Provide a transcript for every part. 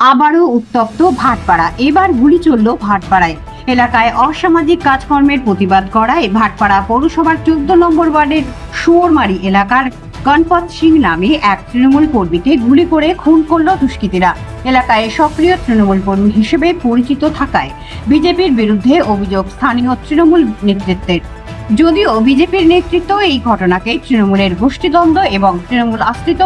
আবারও উত্তপ্ত ভাটপাড়া। এবার গুলি চলল ভাটপাড়ায়। এলাকায় অসামাজিক কাজকর্মের প্রতিবাদ করায় ভাটপাড়া পৌরসভার 14 নম্বর ওয়ার্ডের শুয়োরমারি এলাকার গণপত সিং নামে এক তৃণমূল কর্মীকে গুলি করে খুন করল দুষ্কৃতীরা। এলাকায় সক্রিয় তৃণমূল কর্মী হিসেবে পরিচিত থাকায় বিজেপির বিরুদ্ধে অভিযোগ স্থানীয় তৃণমূল নেতৃত্বের। যদিও বিজেপির নেতৃত্ব এই ঘটনাকে তৃণমূলের গোষ্ঠীদ্বন্দ্ব এবং তৃণমূল আশ্রিত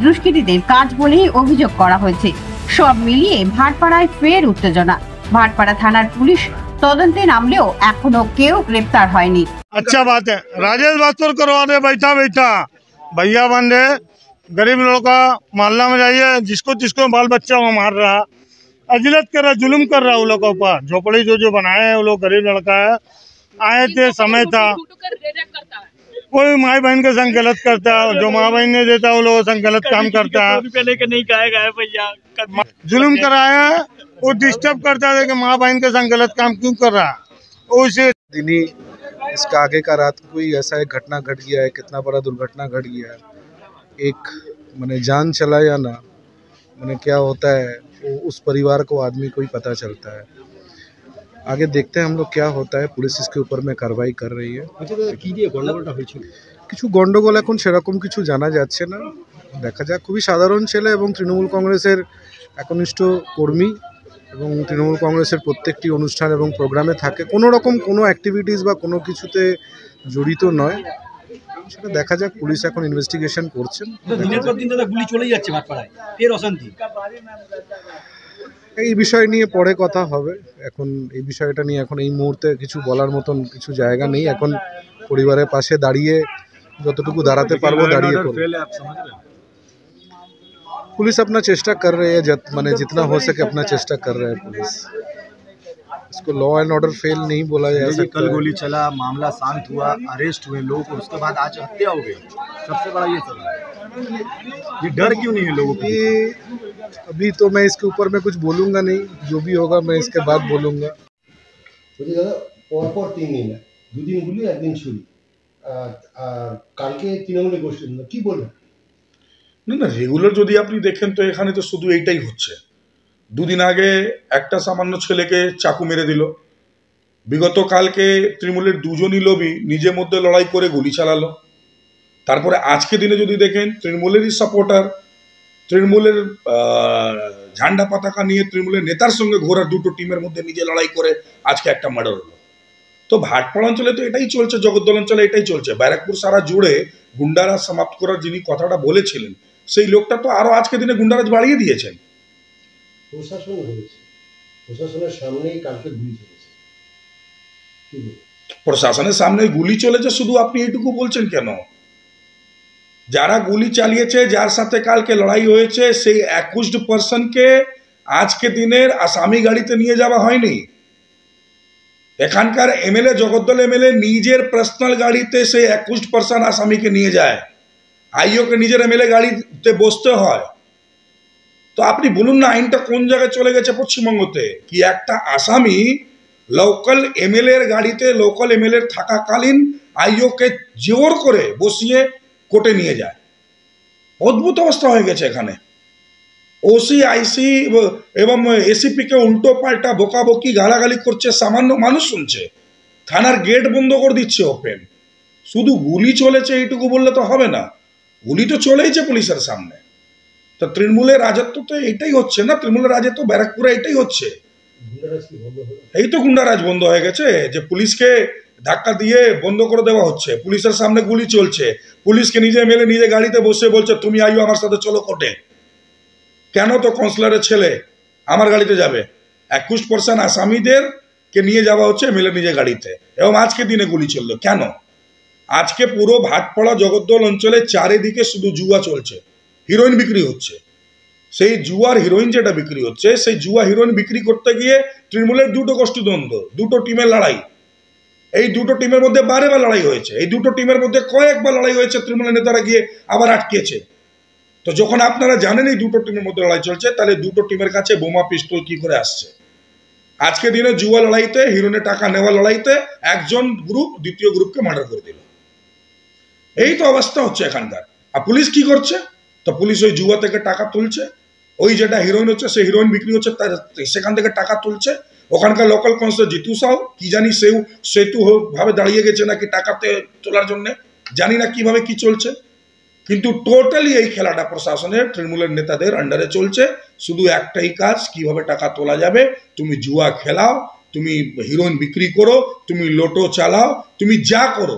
দুষ্কৃতীদের কাজ বলেই অভিযোগ করা হয়েছে। সব মিলিয়ে ভাটপাড়ায় ফের উত্তেজনা। ভাটপাড়া থানার পুলিশ তদন্তে নামলেও এখনো কেউ গ্রেপ্তার হয়নি। अच्छा बात है, राजेश भास्कर करवाने बैठा भैया बंदे गरीब लोगों का मोहल्ला में जाइए, जिसको जिसको बाल बच्चा वो मार रहा, अजिलत कर रहा, जुल्म कर रहा उन लोगों के ऊपर। झोपड़ी जो बनाए हैं वो लोग गरीब लड़का है, आए थे समय था। कोई माई बहन के संग गलत करता है, जो माँ बहन ने देता है वो लोगों संग गलत काम करता है, जुल्म कराया है। वो डिस्टर्ब करता है कि माँ बहन के संग गलत काम क्यों कर रहा है। उसे इसका आगे का रात को कोई ऐसा एक घटना घट गया है, कितना बड़ा दुर्घटना घट गया है, एक मैंने जान चला या ना मैंने क्या होता है वो उस परिवार को आदमी को ही पता चलता है। आगे देखते हैं हम लोग क्या होता है। पुलिस इसके ऊपर में कार्रवाई कर रही है। কিছু গন্ডগোল এখন সেরকম কিছু জানা যাচ্ছে না, দেখা যাক। খুবই সাধারণ ছেলে এবং তৃণমূল কংগ্রেসের একনিষ্ঠ কর্মী এবং তৃণমূল কংগ্রেসের প্রত্যেকটি অনুষ্ঠান এবং প্রোগ্রামে থাকে, কোনো রকম কোনো অ্যাক্টিভিটিস বা কোনো কিছুতে জড়িত নয়। সেটা দেখা যাক, পুলিশ এখন ইনভেস্টিগেশন করছেন। গুলি চলে যাচ্ছে ভাটপাড়ায়, ফের অশান্তি। এই বিষয় নিয়ে পরে কথা হবে। এখন এই বিষয়টা নিয়ে এখন এই মুহূর্তে কিছু বলার মতন কিছু জায়গা নেই। এখন পরিবারের পাশে দাঁড়িয়ে যতটুকু দাঁড়াতে পারবো দাঁড়িয়ে করব। पुलिस अपना चेष्टा कर रही है, माने जितना हो सके अपना चेष्टा कर रहे हैं पुलिस। इसको लॉ एंड ऑर्डर फेल नहीं बोला जा सकता। कल गोली चला, मामला शांत हुआ, अरेस्ट हुए लोग, और उसके बाद आज हत्या हो गई। सबसे बड़ा ये चला, ये डर क्यों नहीं है लोगों को? अभी तो मैं इसके ऊपर में कुछ बोलूँगा नहीं, जो भी होगा मैं इसके बाद बोलूँगा। পরপর 3 দিন, 2 দিন গুলি, 1 দিন ছুরি। কালকে তৃণমূলের গোষ্ঠী কি বলবেন? না না, রেগুলার যদি আপনি দেখেন তো এখানে তো শুধু এইটাই হচ্ছে। দুদিন আগে একটা সামান্য ছেলেকে চাকু মেরে দিল। বিগত কালকে তৃণমূলের দুজনই লোভী নিজের মধ্যে লড়াই করে গুলি চালালো। তারপরে আজকে দিনে যদি দেখেন তৃণমূলেরই সাপোর্টার, তৃণমূলের ঝান্ডা পতাকা নিয়ে তৃণমূলের নেতার সঙ্গে ঘোরার দুটো টিমের মধ্যে নিজে লড়াই করে আজকে একটা মার্ডার হলো। তো ভাটপাড়া অঞ্চলে তো এটাই চলছে, জগদ্দল অঞ্চলে এটাই চলছে। ব্যারাকপুর সারা জুড়ে গুন্ডারাজ সমাপ্ত করার যিনি কথাটা বলেছিলেন সেই লোকটা তো আরো আজকে দিনে গুন্ডারাজ বাড়িয়ে দিয়েছেন। প্রশাসন হয়েছে, প্রশাসনের সামনেই কালকে গুলি চলেছে। প্রশাসনের সামনে গুলি চলেছে, শুধু আপনি এইটুকু বলছেন কেন? যারা গুলি চালিয়েছে, যার সাথে কালকে লড়াই হয়েছে, সেই 21% আজকে দিনের আসামি গাড়িতে নিয়ে যাওয়া হয়নি। এখানকার এমএলএ, জগদ্দল এমএলএ নিজের পার্সোনাল গাড়িতে সেই 21% আসামিকে নিয়ে যায়। আইওকে নিজের এমএলএ গাড়িতে বসতে হয়। তো আপনি বলুন না, আইনটা কোন জায়গায় চলে গেছে পশ্চিমবঙ্গতে? কি একটা আসামি লোকাল এমএলএ এর গাড়িতে, লোকাল এমএলএ থাকাকালীন আইওকে জোর করে বসিয়ে কোর্টে নিয়ে যায়। অদ্ভুত অবস্থা হয়ে গেছে এখানে। ওসি, আইসি এবং এসিপিকে উল্টো পাল্টা বকাবকি গালাগালি করছে, সামান্য মানুষ শুনছে। থানার গেট বন্ধ করে দিচ্ছে ওপেন। শুধু গুলি চলেছে এইটুকু বললে তো হবে না, গুলি তো চলেইছে পুলিশের সামনে। তো তৃণমূলের রাজত্ব তো এইটাই হচ্ছে না, তৃণমূলের রাজত্ব ব্যারাকপুরে এইটাই হচ্ছে। এই তো গুন্ডারাজ বন্ধ হয়ে গেছে, যে পুলিশকে ধাক্কা দিয়ে বন্ধ করে দেওয়া হচ্ছে, পুলিশের সামনে গুলি চলছে, পুলিশকে নিজে মেলে নিজে গাড়িতে বসে বলছে তুমি আইও আমার সাথে চলো কোর্টে। কেন? তো কাউন্সিলরের ছেলে আমার গাড়িতে যাবে। 21% আসামিদেরকে নিয়ে যাওয়া হচ্ছে এমএলএ নিজে গাড়িতে, এবং আজকে দিনে গুলি চললো কেন? আজকে পুরো ভাটপাড়া জগদ্দল অঞ্চলে চারিদিকে শুধু জুয়া চলছে, হিরোইন বিক্রি হচ্ছে। সেই জুয়ার হিরোইন যেটা বিক্রি হচ্ছে, সেই জুয়া হিরোইন বিক্রি করতে গিয়ে তৃণমূলের দুটো গোষ্ঠীদ্বন্দ্ব, দুটো টিমের লড়াই। এই দুটো টিমের মধ্যে বারেবার লড়াই হয়েছে, এই দুটো টিমের মধ্যে কয়েকবার লড়াই হয়েছে, তৃণমূলের নেতারা গিয়ে আবার আটকেছে। তো যখন আপনারা জানেন এই দুটো টিমের মধ্যে লড়াই চলছে, তাহলে দুটো টিমের কাছে বোমা পিস্তল কি করে আসছে? আজকে দিনে জুয়া লড়াইতে, হিরোইনের টাকা নেওয়া লড়াইতে একজন গ্রুপ দ্বিতীয় গ্রুপকে মার্ডার করে দিল। এই তো অবস্থা হচ্ছে এখানকার। আর পুলিশ কি করছে? তো পুলিশ ওই জুয়া থেকে টাকা তুলছে, ওই যেটা হিরোইন হচ্ছে সে হিরোইন বিক্রি হচ্ছে সেখান থেকে টাকা তুলছে। ওখানকার লোকাল কাউন্সিলর জিতু সাউ কি জানি সেতু ভাবে দাঁড়িয়ে গেছে নাকি টাকাতে তোলার জন্য, জানি না কিভাবে কি চলছে। কিন্তু টোটালি এই খেলাটা প্রশাসনের তৃণমূলের নেতাদের আন্ডারে চলছে। শুধু একটাই কাজ, কিভাবে টাকা তোলা যাবে। তুমি জুয়া খেলাও, তুমি হিরোইন বিক্রি করো, তুমি লোটো চালাও, তুমি যা করো,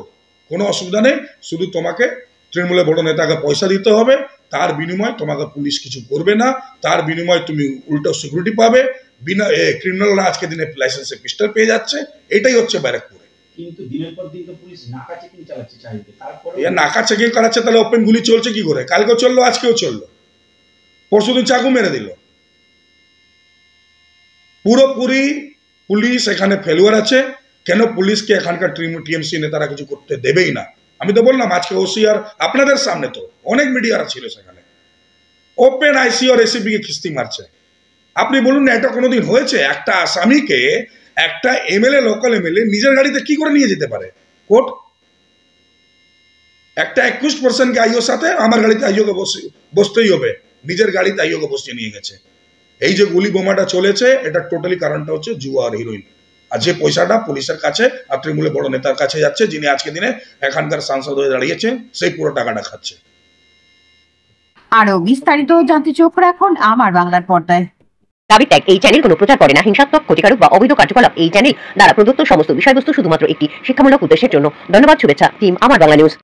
কোনো অসুবিধা নেই। শুধু তোমাকে তৃণমূলের বড় নেতাকে পয়সা দিতে হবে, তার বিনিময়ে তোমাকে পুলিশ কিছু করবে না, তার বিনিময়ে তুমি উল্টো সিকিউরিটি পাবে। বিনা ক্রিমিনালরা আজকে দিনে লাইসেন্সে পিস্টল পেয়ে যাচ্ছে। এটাই হচ্ছে ব্যারাকপুরে। কিন্তু দিনের পর দিন তো পুলিশ নাকা চেকিং চালাচ্ছে চারিদিকে, তারপরে নাকা চেকিং করাচ্ছে, তাহলে ওপেন গুলি চলছে কি করে? কালকেও চললো, আজকেও চললো, পরশুদিন চাকু মেরে দিল। পুরোপুরি পুলিশ এখানে ফেলুয়ার আছে। কেন পুলিশকে এখানকার টিএমসি নেতারা কিছু করতে দেবেই না? আমি তো বললাম আজকে ওসিআর আপনাদের সামনে তো অনেক মিডিয়ারা ছিল সেখানে, ওপেন আইসি আর এসিপি কে খিস্তি মারছে। আপনি বলুন না, এটা কোনোদিন হয়েছে? একটা আসামিকে একটা এমএলএ, লোকাল এমএলএ নিজের গাড়িতে কি করে নিয়ে যেতে পারে কোর্ট? একটা 21% আইওর সাথে আমার গাড়িতে আইওকে বসতেই হবে, নিজের গাড়িতে আইওকে বসিয়ে নিয়ে গেছে। এই যে গুলি বোমাটা চলেছে, এটা টোটালি কারণটা হচ্ছে জুয়া আর হিরোইন। আর যে পয়সাটা পুলিশের কাছে আর তৃণমূলের বড় নেতার কাছে যাচ্ছে, যিনি আজকে দিনে এখানকার সাংসদ হয়ে দাঁড়িয়েছে, সেই পুরো টাকাটা খাচ্ছে। আরো বিস্তারিত জানতে চোখ রাখুন আমার বাংলার পর্দায়। দাবি ত্যাগ এই চ্যানেল কোনো প্রচার করে না। হিংসাত্মক, ক্ষতিকারক বা অবৈধ কার্যকলাপ এই চ্যানেল দ্বারা প্রদত্ত সমস্ত বিষয়বস্তু শুধুমাত্র একটি শিক্ষামূলক উদ্দেশ্যের জন্য। ধন্যবাদ। শুভেচ্ছা টিম আমার বাংলা নিউজ।